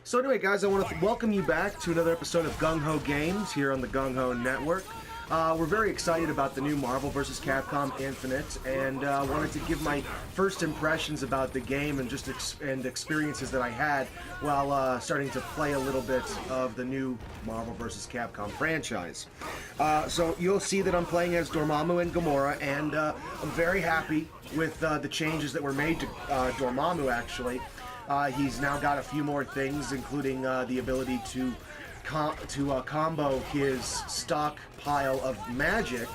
So anyway, guys, I want to welcome you back to another episode of Gung-Ho Games here on the Gung-Ho Network. We're very excited about the new Marvel vs. Capcom Infinite, and wanted to give my first impressions about the game and just experiences that I had while starting to play a little bit of the new Marvel vs. Capcom franchise. So you'll see that I'm playing as Dormammu and Gamora, and I'm very happy with the changes that were made to Dormammu, actually. He's now got a few more things, including the ability to combo his stockpile of magic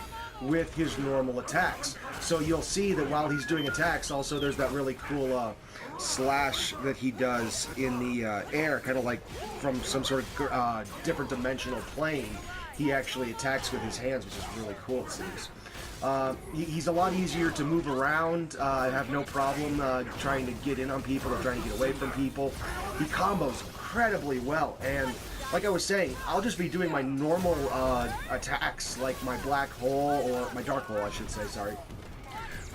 with his normal attacks. So you'll see that while he's doing attacks, also there's that really cool slash that he does in the air, kind of like from some sort of different dimensional plane. He actually attacks with his hands, which is really cool, it seems. He's a lot easier to move around. I have no problem trying to get in on people or trying to get away from people. He combos incredibly well, and like I was saying, I'll just be doing my normal attacks, like my black hole, or my dark hole, I should say, sorry,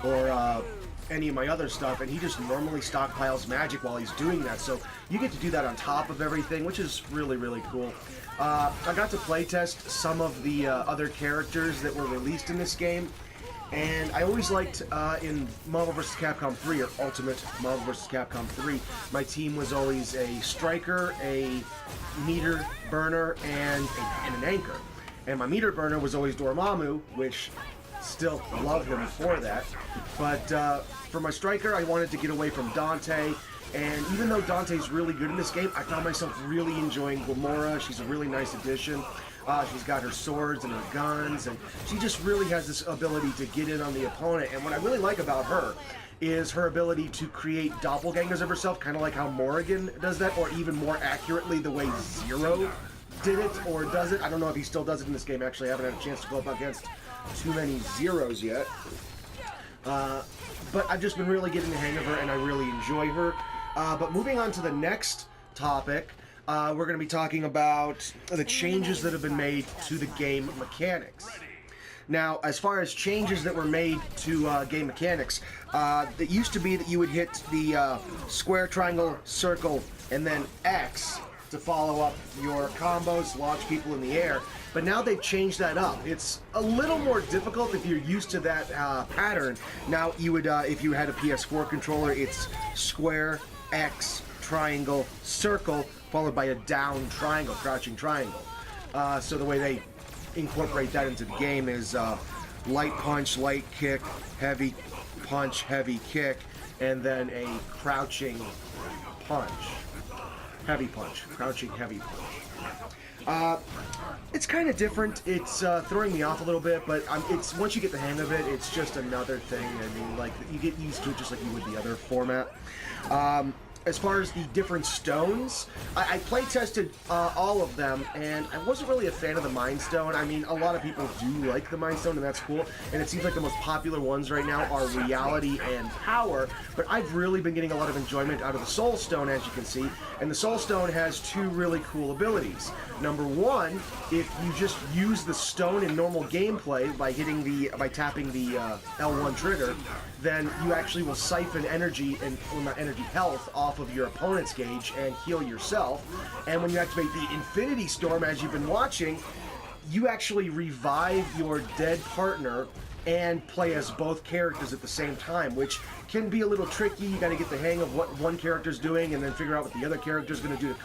or any of my other stuff, and he just normally stockpiles magic while he's doing that, so you get to do that on top of everything, which is really, really cool. I got to playtest some of the other characters that were released in this game, and I always liked in Marvel vs. Capcom 3, or Ultimate Marvel vs. Capcom 3, my team was always a striker, a meter burner, and an anchor. And my meter burner was always Dormammu, which still love him for that. But for my striker, I wanted to get away from Dante. And even though Dante's really good in this game, I found myself really enjoying Gamora. She's a really nice addition. She's got her swords and her guns, and she just really has this ability to get in on the opponent. And what I really like about her is her ability to create doppelgangers of herself, kind of like how Morrigan does that, or even more accurately the way Zero did it, or does it. I don't know if he still does it in this game, actually. I haven't had a chance to go up against too many Zeros yet. But I've just been really getting the hang of her, and I really enjoy her. But moving on to the next topic, we're going to be talking about the changes that have been made to the game mechanics. Now, as far as changes that were made to game mechanics, it used to be that you would hit the square, triangle, circle, and then X to follow up your combos, launch people in the air. But now they've changed that up. It's a little more difficult if you're used to that pattern. Now, you would, if you had a PS4 controller, it's square, X, triangle, circle, followed by a down triangle, crouching triangle. So the way they incorporate that into the game is light punch, light kick, heavy punch, heavy kick, and then a crouching punch. Heavy punch, crouching heavy punch. It's kind of different. It's throwing me off a little bit, but it's once you get the hang of it, it's just another thing. I mean, like, you get used to it just like you would the other format. As far as the different stones, I play-tested all of them, and I wasn't really a fan of the Mind Stone. I mean, a lot of people do like the Mind Stone, and that's cool, and it seems like the most popular ones right now are Reality and Power, but I've really been getting a lot of enjoyment out of the Soul Stone, as you can see, and the Soul Stone has two really cool abilities. Number one, if you just use the stone in normal gameplay by tapping the L1 trigger, then you actually will siphon energy and energy health off of your opponent's gauge and heal yourself. And when you activate the Infinity Storm, as you've been watching, you actually revive your dead partner and play as both characters at the same time, which can be a little tricky. You got to get the hang of what one character's doing and then figure out what the other character's going to do to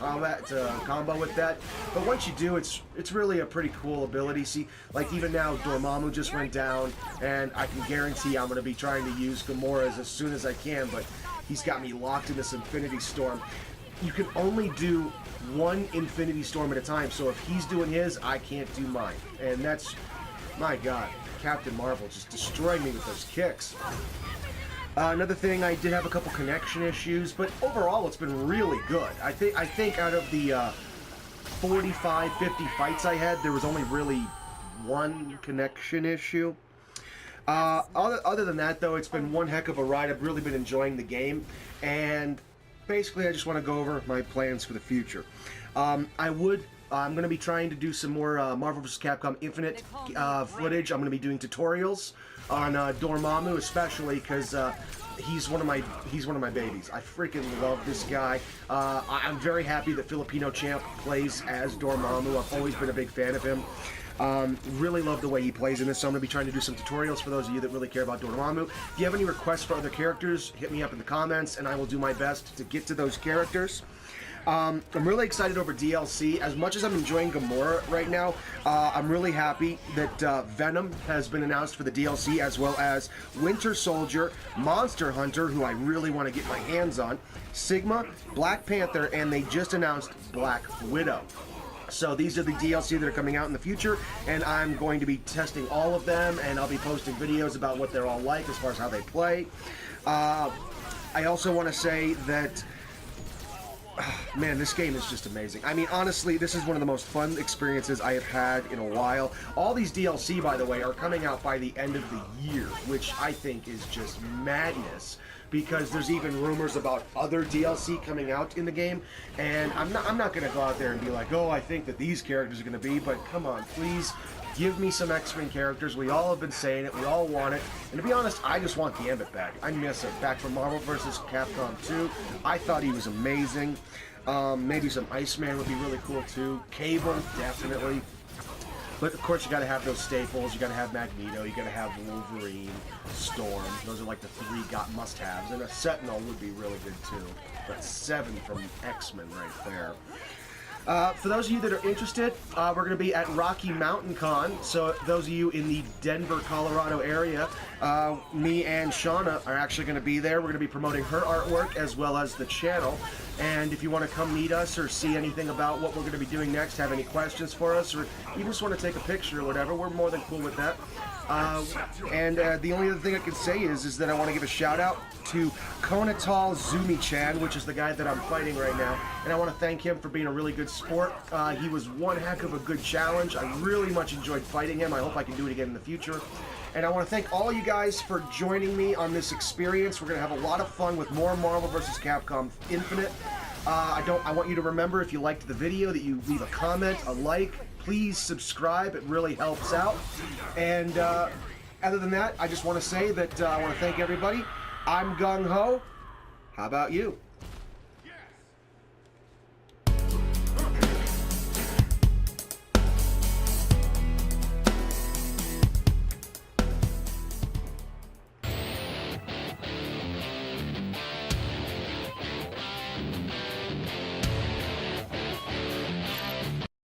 combo with that. But once you do, it's really a pretty cool ability. See, like even now, Dormammu just went down, and I can guarantee I'm going to be trying to use Gamora's as soon as I can, but he's got me locked in this Infinity Storm. You can only do one Infinity Storm at a time, so if he's doing his, I can't do mine. And that's, my God, Captain Marvel just destroyed me with those kicks. Another thing, I did have a couple connection issues, but overall it's been really good. I think out of the 45, 50 fights I had, there was only really one connection issue. Other than that, though, it's been one heck of a ride. I've really been enjoying the game, and basically I just want to go over my plans for the future. I'm going to be trying to do some more Marvel vs. Capcom Infinite footage. I'm going to be doing tutorials on Dormammu, especially because he's one of my babies. I freaking love this guy. I'm very happy that Filipino Champ plays as Dormammu. I've always been a big fan of him. Really love the way he plays in this, so I'm going to be trying to do some tutorials for those of you that really care about Dormammu. If you have any requests for other characters, hit me up in the comments, and I will do my best to get to those characters. I'm really excited over DLC. As much as I'm enjoying Gamora right now, I'm really happy that Venom has been announced for the DLC, as well as Winter Soldier, Monster Hunter, who I really want to get my hands on, Sigma, Black Panther, and they just announced Black Widow. So these are the DLC that are coming out in the future, and I'm going to be testing all of them, and I'll be posting videos about what they're all like as far as how they play. I also want to say that, man, this game is just amazing. I mean, honestly, this is one of the most fun experiences I have had in a while. All these DLC, by the way, are coming out by the end of the year, which I think is just madness, because there's even rumors about other DLC coming out in the game, and I'm not going to go out there and be like, oh, I think that these characters are going to be, but come on, please, give me some X-Men characters. We all have been saying it. We all want it. And to be honest, I just want Gambit back. I miss it. Back from Marvel vs. Capcom 2. I thought he was amazing. Maybe some Iceman would be really cool too. Cable, definitely. But of course, you got to have those staples. You got to have Magneto. You got to have Wolverine, Storm. Those are like the three must-haves. And a Sentinel would be really good too. That's 7 from X-Men right there. For those of you that are interested, we're going to be at Rocky Mountain Con. So those of you in the Denver, Colorado area, me and Shauna are actually going to be there. We're going to be promoting her artwork as well as the channel. And if you want to come meet us or see anything about what we're going to be doing next, have any questions for us, or you just want to take a picture or whatever, we're more than cool with that. The only other thing I can say is that I want to give a shout out to Konatal Zumi-chan, which is the guy that I'm fighting right now, and I want to thank him for being a really good sport. He was one heck of a good challenge. I really much enjoyed fighting him. I hope I can do it again in the future. And I want to thank all you guys for joining me on this experience. We're going to have a lot of fun with more Marvel vs. Capcom Infinite. I want you to remember, if you liked the video, that you leave a comment, a like. Please subscribe. It really helps out. And other than that, I just want to say that I want to thank everybody. I'm Gung-Ho. How about you?